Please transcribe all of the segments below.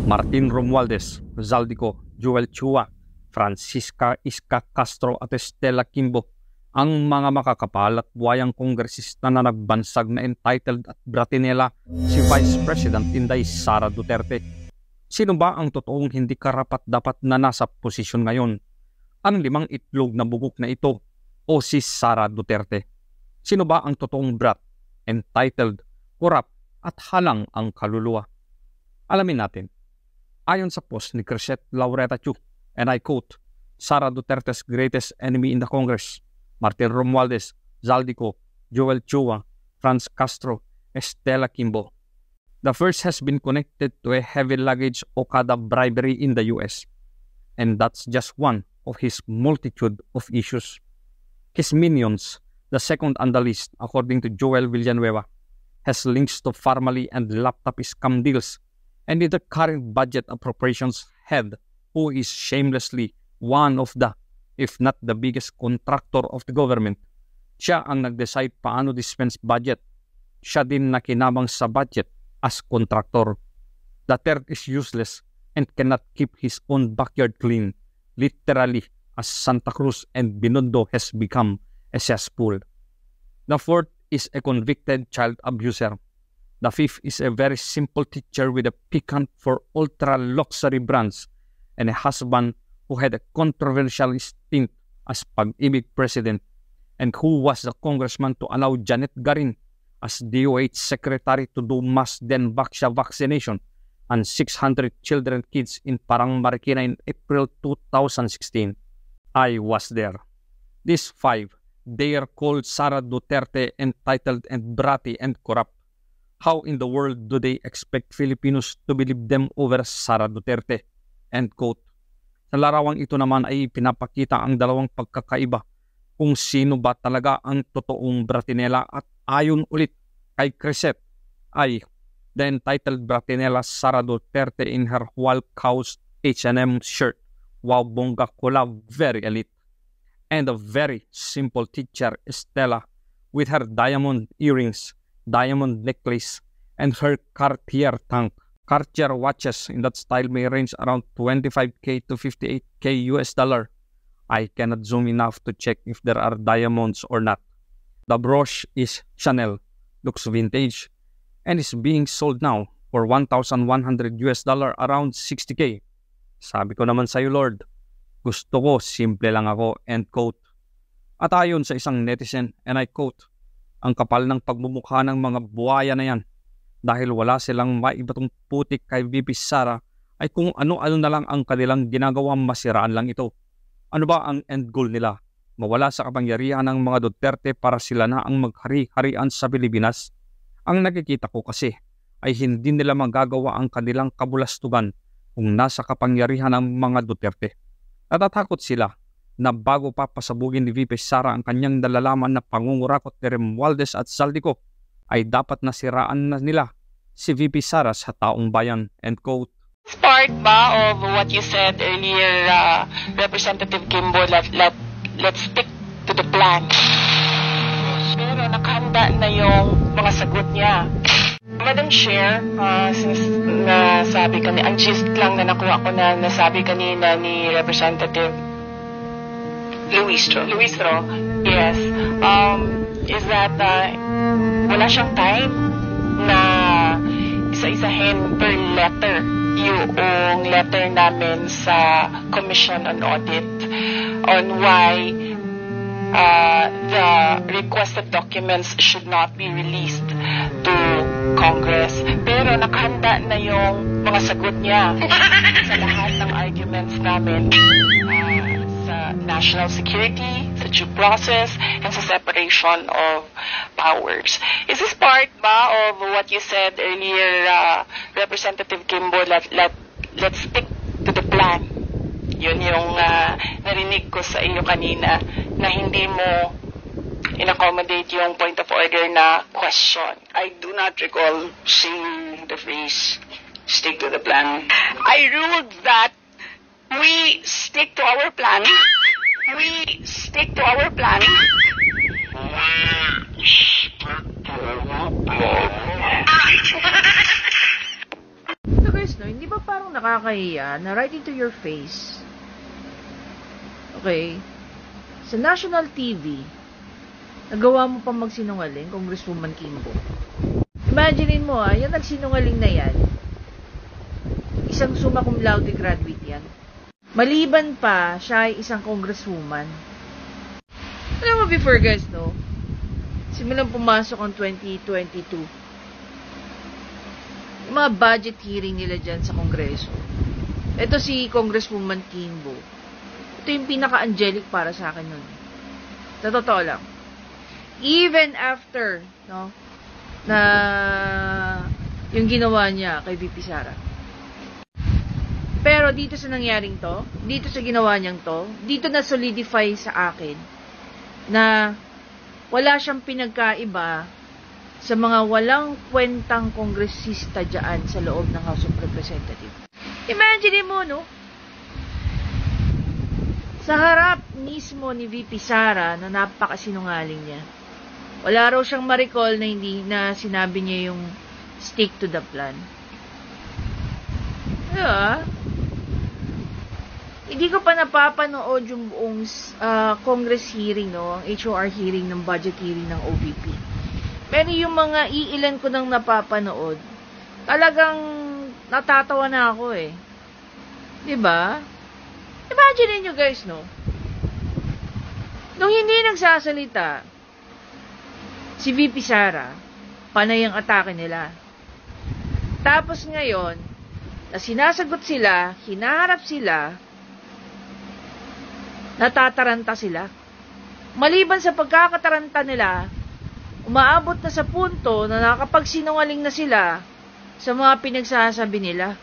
Martin Romualdez, Zaldico, Joel Chua, Francisca Iska Castro at Estela Kimbo, ang mga makakapal at buwayang kongresista na nagbansag na entitled at bratinela si Vice President Inday Sara Duterte. Sino ba ang totoong hindi karapat-dapat na nasa posisyon ngayon? Ang 5 itlog na bugok na ito o si Sara Duterte? Sino ba ang totoong brat, entitled, korap at halang ang kaluluwa? Alamin natin. Ayon sa post ni Crescent Laureta Chu, and I quote, Sara Duterte's greatest enemy in the Congress, Martin Romualdez, Zaldico, Joel Chua, Franz Castro, Estela Kimbo. The first has been connected to a heavy luggage Okada bribery in the US, and that's just one of his multitude of issues. His minions, the second on the list, according to Joel Villanueva, has links to Farmally and laptop scam deals, and in the current budget appropriations head, who is shamelessly one of the, if not the biggest contractor of the government. Siya ang nag-decide paano dispense budget. Siya din nakinabang sa budget as contractor. The third is useless and cannot keep his own backyard clean, literally as Santa Cruz and Binondo has become a cesspool. The fourth is a convicted child abuser. The fifth is a very simple teacher with a piquant for ultra-luxury brands and a husband who had a controversial stint as Pag-ibig president and who was the congressman to allow Janet Garin as DOH secretary to do mass Denvaxia vaccination on 600 children kids in Parang Marikina in April 2016. I was there. These 5, they are called Sara Duterte, entitled and bratty and corrupt. How in the world do they expect Filipinos to believe them over Sara Duterte? End quote. Sa larawang ito naman ay pinapakita ang dalawang pagkakaiba kung sino ba talaga ang totoong bratinela at ayon ulit kay Crescent ay the entitled bratinela Sara Duterte in her well-caused H&M shirt. Wow, bongga collab, very elite. And a very simple teacher, Estela, with her diamond earrings, diamond necklace, and her Cartier tank. Cartier watches in that style may range around 25k to 58k US dollar. I cannot zoom enough to check if there are diamonds or not. The brooch is Chanel, looks vintage, and is being sold now for 1,100 US dollar, around 60k. Sabi ko naman sa'yo, Lord, gusto ko, simple lang ako, end quote. At ayon sa isang netizen, and I quote, ang kapal ng pagmumukha ng mga buhaya na yan dahil wala silang maibatong putik kay VP Sara ay kung ano-ano na lang ang kanilang ginagawang masiraan lang ito. Ano ba ang end goal nila? Mawala sa kapangyarihan ng mga Duterte para sila na ang maghari-harian sa Pilipinas? Ang nakikita ko kasi ay hindi nila magagawa ang kanilang kabulastugan kung nasa kapangyarihan ng mga Duterte. Natatakot sila na bago pa pasabugin ni VP Sara ang kanyang nalalaman na pangungurakot ni Romualdez at Zaldico, ay dapat nasiraan na nila si VP Sara sa taong bayan. End quote. Part ba of what you said earlier, Representative Kimbo, let's stick to the plan. Pero nakahanda na yung mga sagot niya. Madam Chair, since nasabi kanina, ang gist lang na nakuha ko na nasabi kanina ni Representative Luistro, yes, is that wala siyang time na isa-isahin per letter yung letter namin sa Commission on Audit on why the requested documents should not be released to Congress. Pero nakahanda na yung mga sagot niya sa lahat ng arguments namin. Sa national security, sa due process, and sa separation of powers. Is this part ba of what you said earlier, Representative Kimbo, let's stick to the plan? Yun yung narinig ko sa iyo kanina na hindi mo in-accommodate yung point of order na question. I do not recall saying the phrase, stick to the plan. I ruled that we stick to our plan. We stick to our plan. So guys, no, hindi ba parang nakakahiya na right into your face, okay, sa national TV, nagawa mo pa magsinungaling, Congresswoman Kimbo. Imaginein mo, yung nagsinungaling na yan, isang summa cum laude graduate yan. Maliban pa, siya ay isang congresswoman. Alam mo before, guys, no, simulang pumasok ang 2022, yung mga budget hearing nila dyan sa Kongreso. Ito si Congresswoman Kimbo. Ito yung pinaka-angelic para sa akin nun. Sa totoo lang. Even after, no, na yung ginawa niya kay VP Sara. Pero dito sa nangyaring to, dito sa ginawa niyang to, dito na solidify sa akin na wala siyang pinagkaiba sa mga walang kwentang kongresista dyan sa loob ng House of Representatives. Imagine mo, no? Sa harap mismo ni VP Sara na napakasinungaling niya. Wala raw siyang ma-recall na hindi na sinabi niya yung stick to the plan. Yeah. Hindi ko pa napapanood yung buong Congress hearing, no? HOR hearing ng budget hearing ng OVP. Pero yung mga iilan ko nang napapanood, talagang natatawa na ako eh. 'Di ba? Imagine niyo guys, no? Nung hindi nagsasalita si VP Sara, panay ang atake nila. Tapos ngayon, na sinasagot sila, hinaharap sila, natataranta sila. Maliban sa pagkakataranta nila, umaabot na sa punto na nakapagsinungaling na sila sa mga pinagsasabi nila.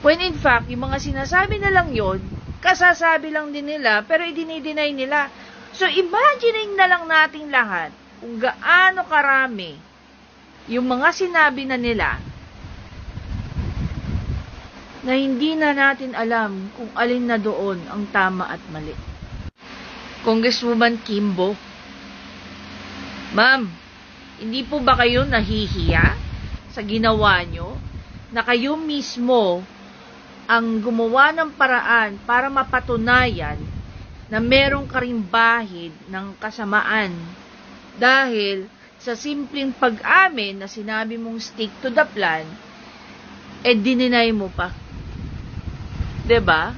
When in fact, yung mga sinasabi na lang yun, kasasabi lang din nila, pero i-deny nila. So, imaginein na lang nating lahat kung gaano karami yung mga sinabi na nila na hindi na natin alam kung alin na doon ang tama at mali. Congresswoman Kimbo, ma'am, hindi po ba kayo nahihiya sa ginawa nyo na kayo mismo ang gumawa ng paraan para mapatunayan na merong karimbahid ng kasamaan dahil sa simpleng pag-amin na sinabi mong stick to the plan, dininay mo pa. 'Di ba?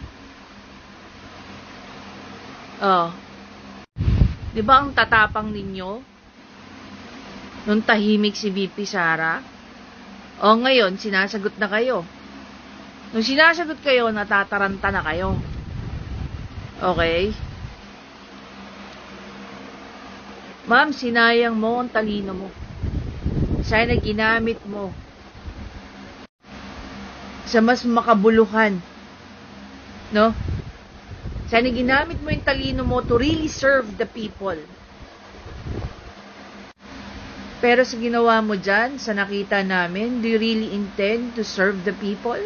Oh. 'Di ba ang tatapang ninyo? Nung tahimik si VP Sara, ngayon sinasagot na kayo. Nung sinasagot kayo, natataranta na kayo. Okay? Ma'am, sinayang mo ang talino mo. Sana ginamit mo sa mas makabuluhan. No? Sana ginamit mo yung talino mo to really serve the people. Pero sa ginawa mo dyan, sa nakita namin, do you really intend to serve the people?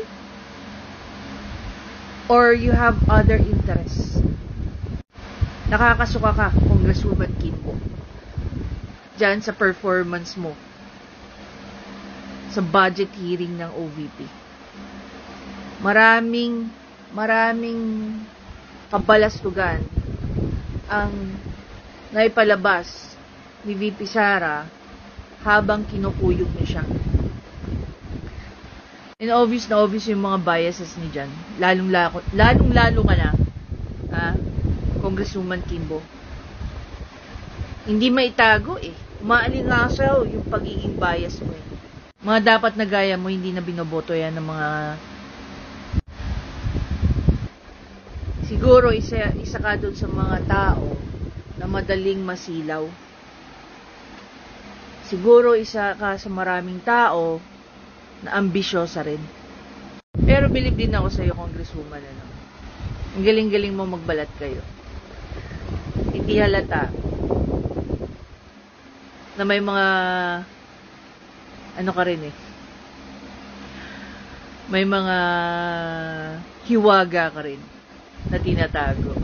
Or you have other interests? Nakakasuka ka, Congresswoman Kimbo, dyan sa performance mo sa budget hearing ng OVP. Maraming kabalastugan ang naipalabas ni VP Sara habang kinukuyog niya siya. And obvious yung mga biases ni dyan. Lalong-lalo ka na, Congresswoman Kimbo. Hindi maitago eh. Umaalingasaw yung pagiging bias mo eh. Mga dapat na gaya mo, hindi na binoboto yan ng mga... Siguro, isa ka doon sa mga tao na madaling masilaw. Siguro, isa ka sa maraming tao na ambisyosa rin. Pero believe din ako sa iyo, Congresswoman, ano. Ang galing-galing mo magbalat kayo. Hindi halata na may mga ano ka rin eh. May mga hiwaga ka rin na tinatago.